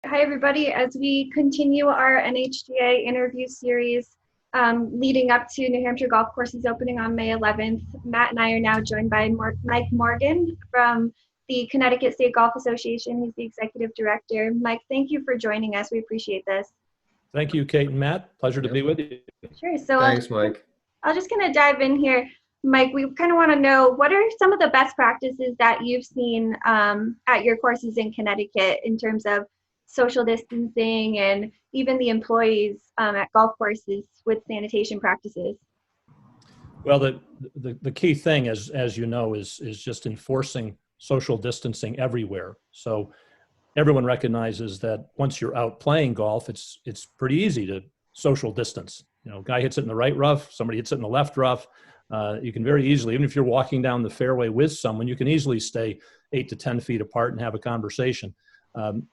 Hi, everybody. As we continue our NHGA interview series leading up to New Hampshire golf courses opening on May 11th, Matt and I are now joined by Mike Moraghan from the Connecticut State Golf Association. He's the executive director. Mike, thank you for joining us. We appreciate this. Thank you, Kate and Matt. Pleasure to be with you. Sure. So Thanks, Mike. I'll just kind of dive in here. Mike, we kind of want to know, what are some of the best practices that you've seen at your courses in Connecticut in terms of social distancing and even the employees at golf courses with sanitation practices? Well, the key thing, as you know, is just enforcing social distancing everywhere. So everyone recognizes that once you're out playing golf, it's pretty easy to social distance. You know, guy hits it in the right rough, somebody hits it in the left rough. You can very easily, even if you're walking down the fairway with someone, you can easily stay 8 to 10 feet apart and have a conversation.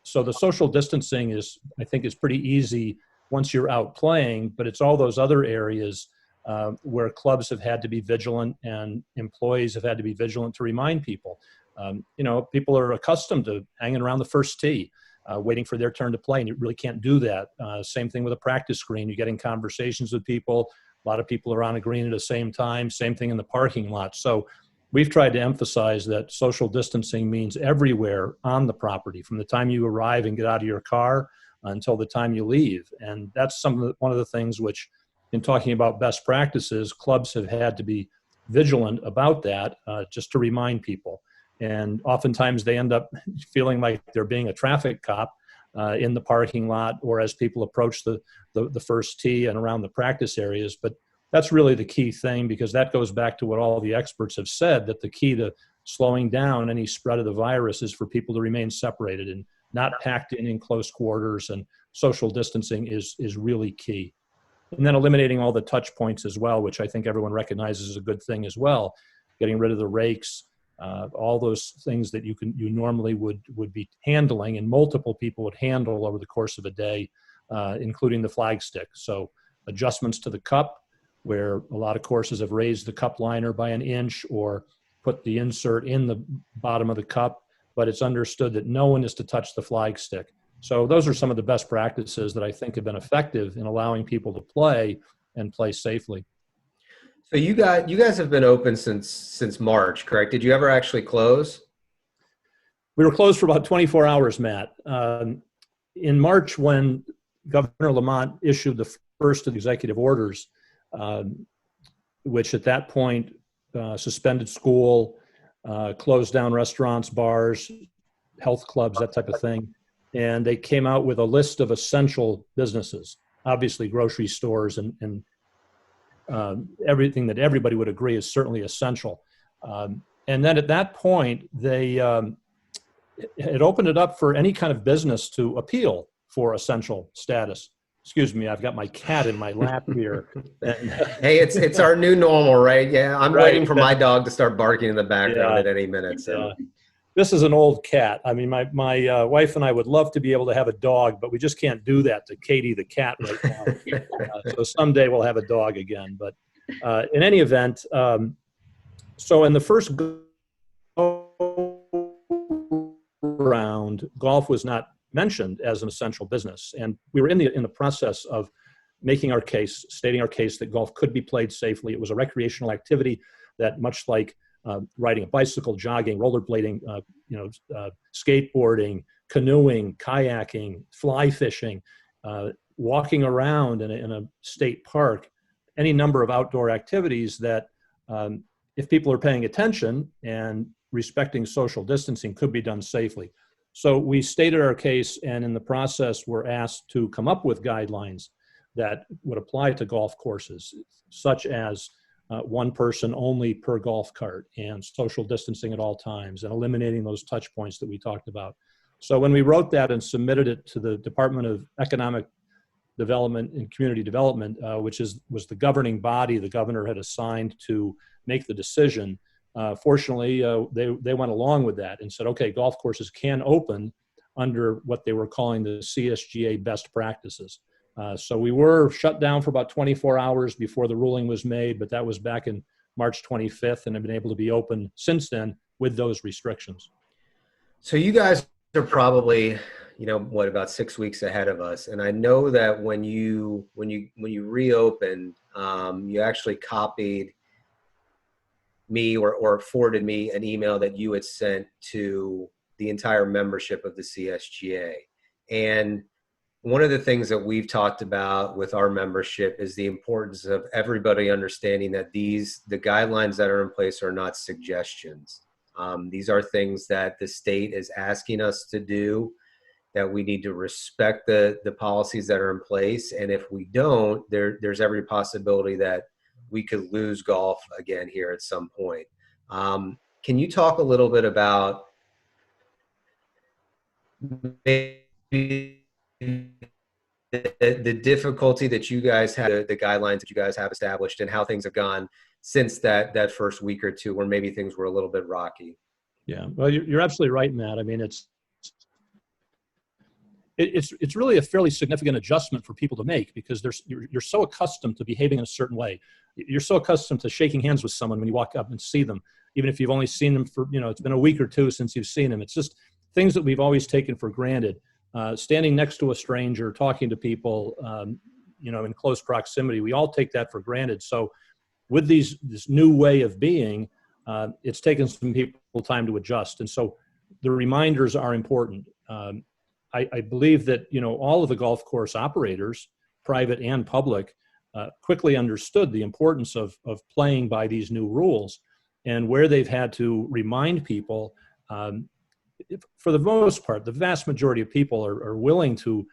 So the social distancing I think is pretty easy once you're out playing, but it's all those other areas where clubs have had to be vigilant and employees have had to be vigilant to remind people. People are accustomed to hanging around the first tee, waiting for their turn to play, and you really can't do that. Same thing with a practice green. You're getting conversations with people. A lot of people are on a green at the same time. Same thing in the parking lot. So we've tried to emphasize that social distancing means everywhere on the property, from the time you arrive and get out of your car until the time you leave. And that's one of the things which, in talking about best practices, clubs have had to be vigilant about that, just to remind people. And oftentimes they end up feeling like they're being a traffic cop in the parking lot, or as people approach the first tee and around the practice areas. But that's really the key thing, because that goes back to what all the experts have said, that the key to slowing down any spread of the virus is for people to remain separated and not packed in close quarters, and social distancing is really key. And then eliminating all the touch points as well, which I think everyone recognizes is a good thing as well. Getting rid of the rakes, all those things that you normally would be handling, and multiple people would handle over the course of a day, including the flagstick. So adjustments to the cup, where a lot of courses have raised the cup liner by an inch or put the insert in the bottom of the cup, but it's understood that no one is to touch the flagstick. So those are some of the best practices that I think have been effective in allowing people to play and play safely. So you guys have been open since March, correct? Did you ever actually close? We were closed for about 24 hours, Matt. In March, when Governor Lamont issued the first of the executive orders, which at that point suspended school, closed down restaurants, bars, health clubs, that type of thing. And they came out with a list of essential businesses, obviously grocery stores and everything that everybody would agree is certainly essential. And then at that point, they it opened it up for any kind of business to appeal for essential status. Excuse me, I've got my cat in my lap here. Hey, it's our new normal, right? Yeah, I'm Right. waiting for my dog to start barking in the background at any minute. So. This is an old cat. I mean, my wife and I would love to be able to have a dog, but we just can't do that to Katie the cat right now. So someday we'll have a dog again. But in any event, so in the first round, golf was not mentioned as an essential business, and we were in the process of making our case, stating our case that golf could be played safely. It was a recreational activity that, much like riding a bicycle, jogging, rollerblading, skateboarding, canoeing, kayaking, fly fishing, walking around in a state park, any number of outdoor activities that, if people are paying attention and respecting social distancing, could be done safely. So we stated our case, and in the process were asked to come up with guidelines that would apply to golf courses, such as one person only per golf cart, and social distancing at all times, and eliminating those touch points that we talked about. So when we wrote that and submitted it to the Department of Economic Development and Community Development, which was the governing body the governor had assigned to make the decision, fortunately, they went along with that and said, okay, golf courses can open under what they were calling the CSGA best practices. So we were shut down for about 24 hours before the ruling was made, but that was back in March 25th, and have been able to be open since then with those restrictions. So you guys are probably, what, about 6 weeks ahead of us. And I know that when you reopened, you actually copied me or forwarded me an email that you had sent to the entire membership of the CSGA. And one of the things that we've talked about with our membership is the importance of everybody understanding that the guidelines that are in place are not suggestions. These are things that the state is asking us to do, that we need to respect the policies that are in place. And if we don't, there's every possibility that we could lose golf again here at some point. Can you talk a little bit about maybe the difficulty that you guys have, the guidelines that you guys have established, and how things have gone since that first week or two, where maybe things were a little bit rocky? Yeah, well, you're absolutely right, Matt. I mean, it's really a fairly significant adjustment for people to make, because you're so accustomed to behaving in a certain way. You're so accustomed to shaking hands with someone when you walk up and see them, even if you've only seen them for, it's been a week or two since you've seen them. It's just things that we've always taken for granted. Standing next to a stranger, talking to people, in close proximity, we all take that for granted. So with this new way of being, it's taken some people time to adjust. And so the reminders are important. I believe that, all of the golf course operators, private and public, quickly understood the importance of playing by these new rules, and where they've had to remind people, for the most part, the vast majority of people are willing to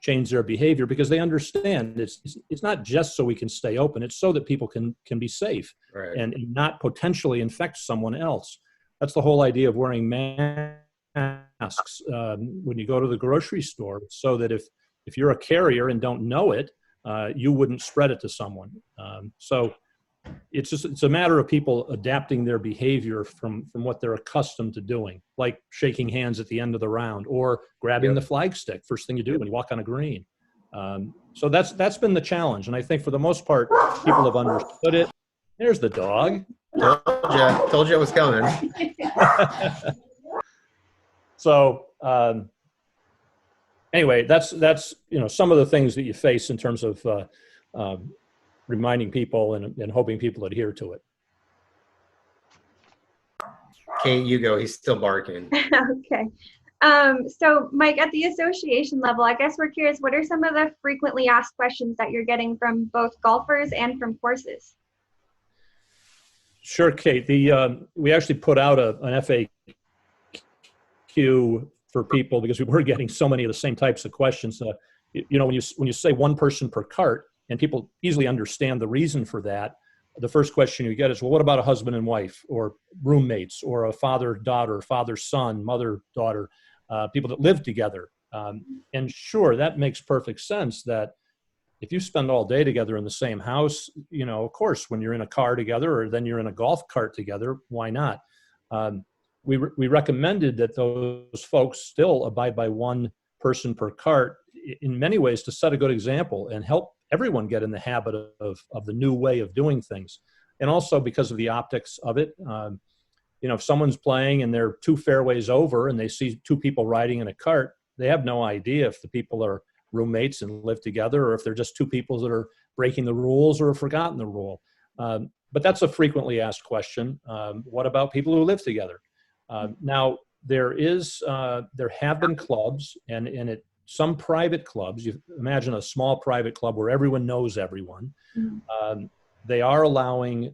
change their behavior, because they understand it's not just so we can stay open, it's so that people can be safe, Right, and not potentially infect someone else. That's the whole idea of wearing masks when you go to the grocery store, so that if you're a carrier and don't know it, you wouldn't spread it to someone. So it's a matter of people adapting their behavior from what they're accustomed to doing, like shaking hands at the end of the round, or grabbing the flagstick first thing you do when you walk on a green. So that's been the challenge, and I think for the most part, people have understood it. There's the dog. Told you it was coming. So anyway, that's some of the things that you face in terms of reminding people and hoping people adhere to it. Kate, you go. He's still barking. Okay. So Mike, at the association level, I guess we're curious, what are some of the frequently asked questions that you're getting from both golfers and from courses? Sure, Kate. We actually put out an FAQ for people, because we were getting so many of the same types of questions. When you say one person per cart, and people easily understand the reason for that, the first question you get is, well, what about a husband and wife, or roommates, or a father-daughter, father-son, mother-daughter, people that live together? And sure, that makes perfect sense, that if you spend all day together in the same house, of course, when you're in a car together, or then you're in a golf cart together, why not? We recommended that those folks still abide by one person per cart, in many ways, to set a good example and help everyone get in the habit of the new way of doing things. And also because of the optics of it, if someone's playing and they're 2 fairways over and they see 2 people riding in a cart, they have no idea if the people are roommates and live together, or if they're just 2 people that are breaking the rules or have forgotten the rule. But that's a frequently asked question. What about people who live together? Now, there have been clubs, and some private clubs, you imagine a small private club where everyone knows everyone. Mm-hmm. They are allowing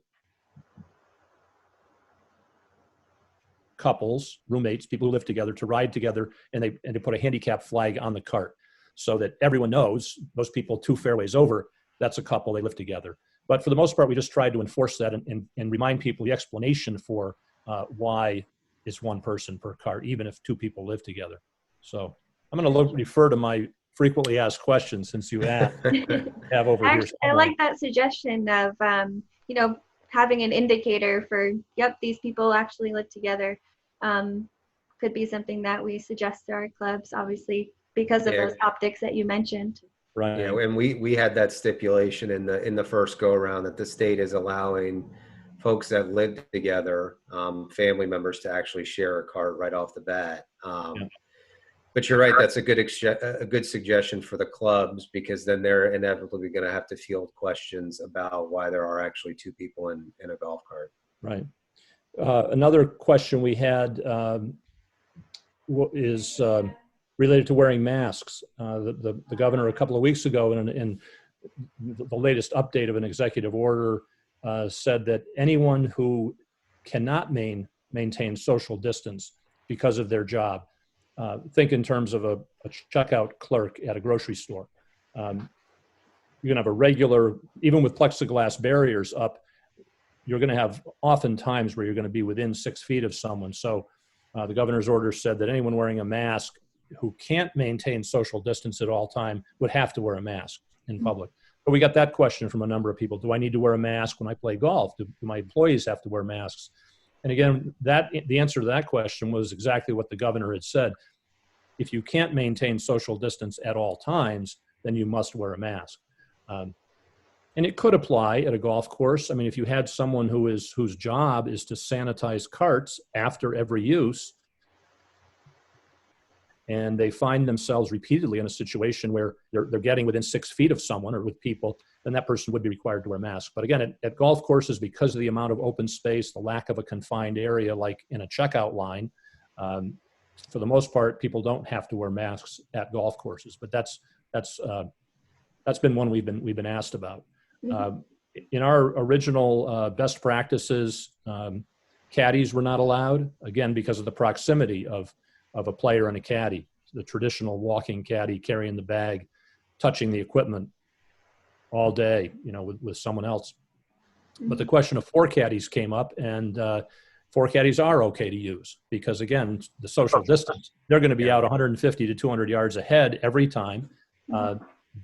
couples, roommates, people who live together, to ride together, and they put a handicap flag on the cart, so that everyone knows those people 2 fairways over, that's a couple, they live together. But for the most part, we just tried to enforce that and remind people the explanation for why is one person per cart, even if 2 people live together. So I'm going to refer to my frequently asked questions, since you have over here. I like that suggestion of, having an indicator for, yep, these people actually live together. Could be something that we suggest to our clubs, obviously, because of those optics that you mentioned. Right. Yeah, and we had that stipulation in the first go around, that the state is allowing folks that live together, family members, to actually share a cart right off the bat. But you're right. That's a good suggestion for the clubs, because then they're inevitably going to have to field questions about why there are actually two people in a golf cart. Right. Another question we had is related to wearing masks. The governor a couple of weeks ago in the latest update of an executive order said that anyone who cannot maintain social distance because of their job, think in terms of a checkout clerk at a grocery store. You're going to have a regular, even with plexiglass barriers up, you're going to have often times where you're going to be within 6 feet of someone. So the governor's order said that anyone wearing a mask who can't maintain social distance at all time would have to wear a mask in public. But we got that question from a number of people. Do I need to wear a mask when I play golf? Do my employees have to wear masks? And again, the answer to that question was exactly what the governor had said. If you can't maintain social distance at all times, then you must wear a mask. And it could apply at a golf course. I mean, if you had someone whose job is to sanitize carts after every use, and they find themselves repeatedly in a situation where they're getting within 6 feet of someone or with people, then that person would be required to wear a mask. But again, at golf courses, because of the amount of open space, the lack of a confined area like in a checkout line, for the most part, people don't have to wear masks at golf courses. But that's been one we've been asked about. In our original best practices, caddies were not allowed, again, because of the proximity of a player and a caddy, the traditional walking caddy carrying the bag, touching the equipment all day, with someone else. But the question of 4 caddies came up, and 4 caddies are okay to use because, again, the social distance, they're going to be out 150 to 200 yards ahead every time.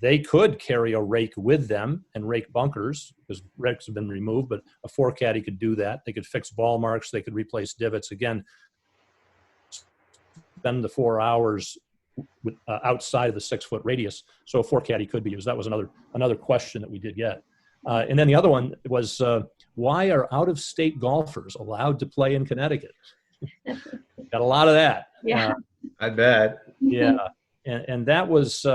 They could carry a rake with them and rake bunkers because rakes have been removed, but a 4 caddy could do that. They could fix ball marks. They could replace divots. Again, spend the 4 hours outside of the 6-foot radius. So a 4 caddy could be used. That was another question that we did get. And then the other one was, why are out-of-state golfers allowed to play in Connecticut? Got a lot of that. Yeah. I bet. Yeah. And that was,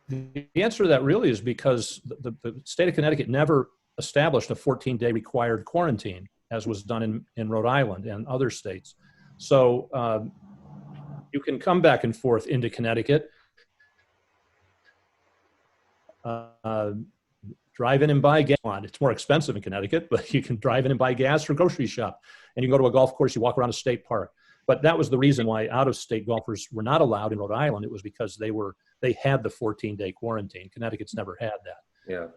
the answer to that really is because the state of Connecticut never established a 14-day required quarantine, as was done in Rhode Island and other states. So you can come back and forth into Connecticut, drive in and buy gas. It's more expensive in Connecticut, but you can drive in and buy gas for grocery shop. And you can go to a golf course, you walk around a state park. But that was the reason why out-of-state golfers were not allowed in Rhode Island. It was because they had the 14-day quarantine. Connecticut's never had that. Yeah.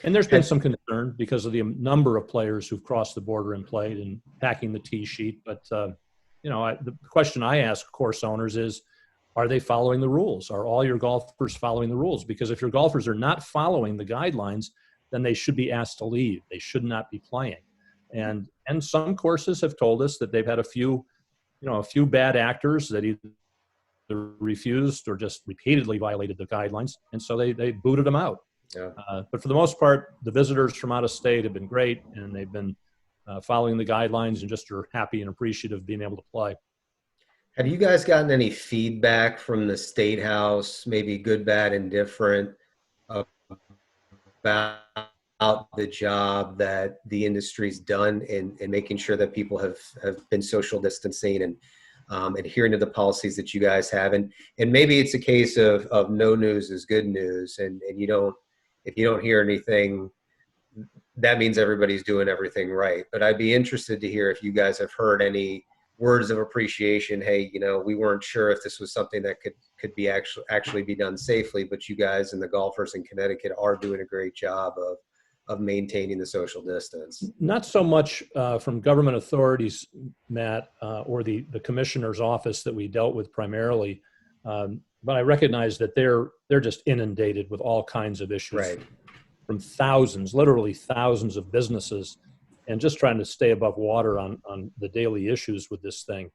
And there's been some concern because of the number of players who've crossed the border and played and packing the tee sheet. But, the question I ask course owners is, are they following the rules? Are all your golfers following the rules? Because if your golfers are not following the guidelines, then they should be asked to leave. They should not be playing. And some courses have told us that they've had a few bad actors that either refused or just repeatedly violated the guidelines. And so they booted them out. Yeah. But for the most part, the visitors from out of state have been great, and they've been following the guidelines and just are happy and appreciative of being able to play. Have you guys gotten any feedback from the State House, maybe good, bad, indifferent, about the job that the industry's done in making sure that people have been social distancing and adhering to the policies that you guys have? And maybe it's a case of no news is good news, and if you don't hear anything, that means everybody's doing everything right. But I'd be interested to hear if you guys have heard any words of appreciation. Hey, we weren't sure if this was something that could be actually be done safely, but you guys and the golfers in Connecticut are doing a great job of maintaining the social distance. Not so much from government authorities, Matt, or the commissioner's office that we dealt with primarily, but I recognize that they're just inundated with all kinds of issues, right, from literally thousands of businesses, and just trying to stay above water on the daily issues with this thing.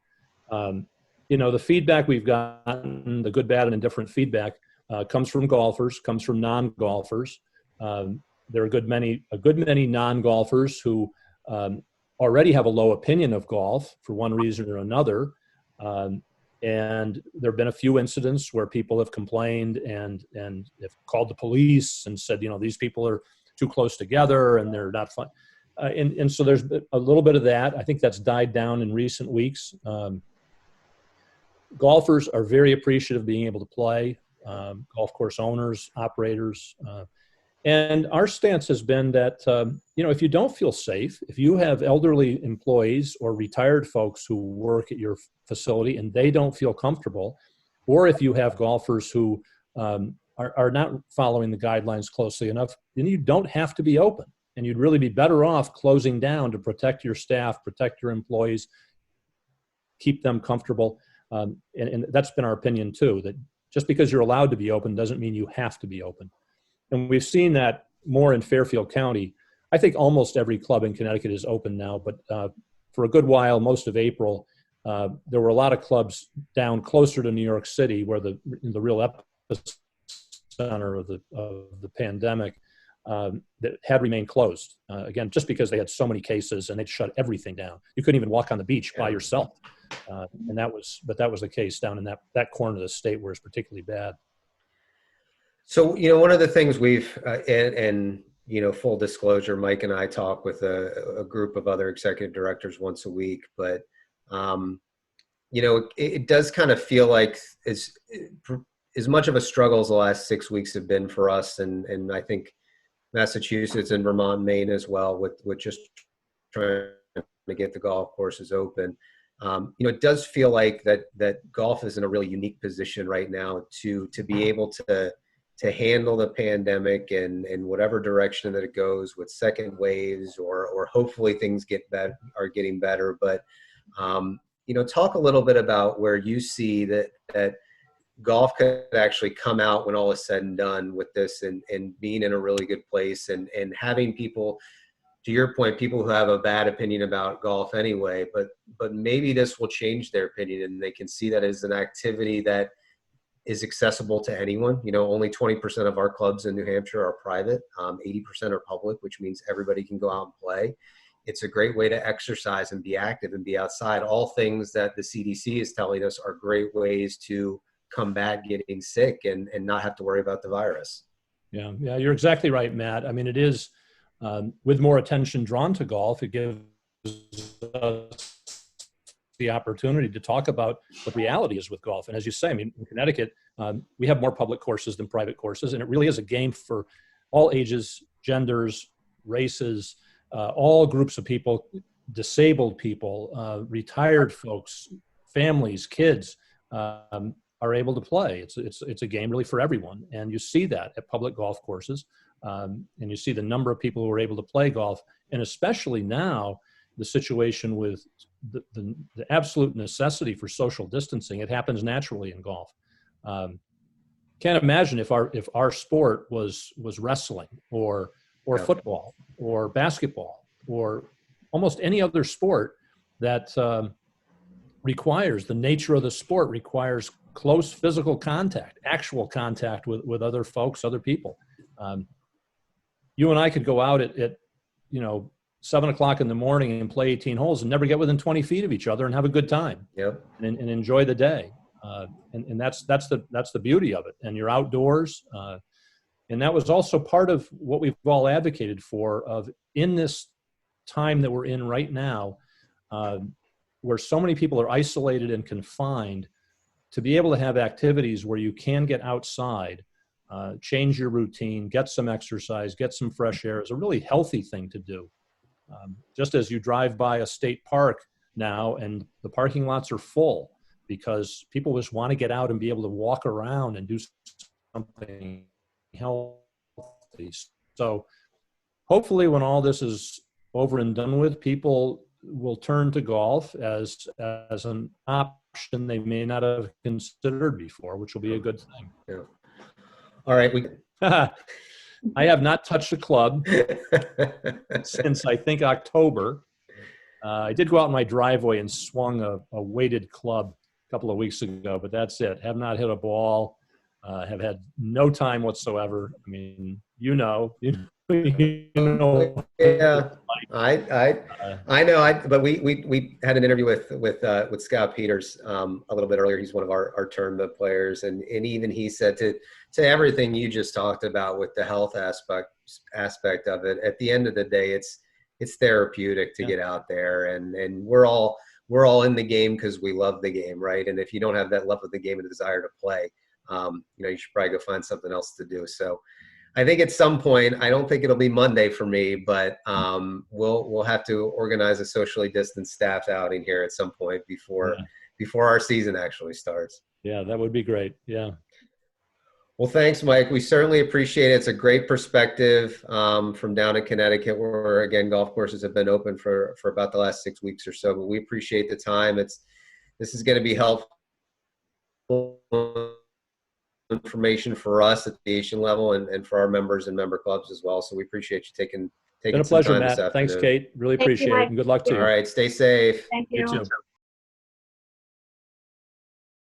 The feedback we've gotten, the good, bad, and indifferent feedback, comes from golfers, comes from non-golfers. There are a good many non-golfers who already have a low opinion of golf for one reason or another. And there have been a few incidents where people have complained and have called the police and said, these people are too close together and they're not fun. And so there's a little bit of that. I think that's died down in recent weeks. Golfers are very appreciative of being able to play, golf course owners, operators. And our stance has been that, if you don't feel safe, if you have elderly employees or retired folks who work at your facility and they don't feel comfortable, or if you have golfers who are not following the guidelines closely enough, then you don't have to be open. And you'd really be better off closing down to protect your staff, protect your employees, keep them comfortable. And that's been our opinion too, that just because you're allowed to be open doesn't mean you have to be open. And we've seen that more in Fairfield County. I think almost every club in Connecticut is open now, but for a good while, most of April, there were a lot of clubs down closer to New York City where the real epicenter of the pandemic that had remained closed. Again, just because they had so many cases and they'd shut everything down. You couldn't even walk on the beach by yourself. And that was the case down in that corner of the state where it's particularly bad. So, one of the things we've, full disclosure, Mike and I talk with a group of other executive directors once a week, but, it does kind of feel like as much of a struggle as the last 6 weeks have been for us. And I think Massachusetts and Vermont, Maine as well, with just trying to get the golf courses open. It does feel like that golf is in a really unique position right now to be able to handle the pandemic and whatever direction that it goes with second waves or hopefully things are getting better. But, talk a little bit about where you see that golf could actually come out when all is said and done with this and being in a really good place and having people, to your point, people who have a bad opinion about golf anyway, but maybe this will change their opinion and they can see that as an activity that is accessible to anyone. Only 20% of our clubs in New Hampshire are private, 80% are public, which means everybody can go out and play. It's a great way to exercise and be active and be outside. All things that the CDC is telling us are great ways to combat getting sick and not have to worry about the virus. Yeah, you're exactly right, Matt. I mean, it is, with more attention drawn to golf, it gives us the opportunity to talk about what reality is with golf. And as you say, I mean, in Connecticut, we have more public courses than private courses, and it really is a game for all ages, genders, races, all groups of people, disabled people, retired folks, families, kids are able to play. It's a game really for everyone, and you see that at public golf courses, and you see the number of people who are able to play golf, and especially now, the situation with the absolute necessity for social distancing. It happens naturally in golf. Can't imagine if our sport was wrestling or football or basketball or almost any other sport that requires, the nature of the sport requires close physical contact, actual contact with other folks, other people. You and I could go out at 7 o'clock in the morning and play 18 holes and never get within 20 feet of each other and have a good time. Yep. and enjoy the day. And that's the beauty of it. And you're outdoors. And that was also part of what we've all advocated for, of in this time that we're in right now, where so many people are isolated and confined, to be able to have activities where you can get outside, change your routine, get some exercise, get some fresh air is a really healthy thing to do. Just as you drive by a state park now and the parking lots are full because people just want to get out and be able to walk around and do something healthy. So hopefully when all this is over and done with, people will turn to golf as an option they may not have considered before, which will be a good thing. Yeah. All right. I have not touched a club since I think October. I did go out in my driveway and swung a weighted club a couple of weeks ago, but that's it. Have not hit a ball. Have had no time whatsoever. I mean, Yeah. I know. But we had an interview with Scott Peters a little bit earlier. He's one of our tournament players, and even he said to everything you just talked about with the health aspect of it. At the end of the day, it's therapeutic to get out there, and we're all in the game because we love the game, right? And if you don't have that love of the game and desire to play, you should probably go find something else to do. So I think at some point, I don't think it'll be Monday for me, but we'll have to organize a socially distanced staff outing here at some point before our season actually starts. Yeah, that would be great. Yeah. Well, thanks, Mike. We certainly appreciate it. It's a great perspective from down in Connecticut, where, again, golf courses have been open for about the last 6 weeks or so. But we appreciate the time. This is going to be helpful information for us at the nation level and for our members and member clubs as well. So we appreciate you taking Been a some pleasure, time this Matt. afternoon. Thanks, Kate. Really Thank you, appreciate it. Mike. And good luck to you. All right. Stay safe. Thank You you. too.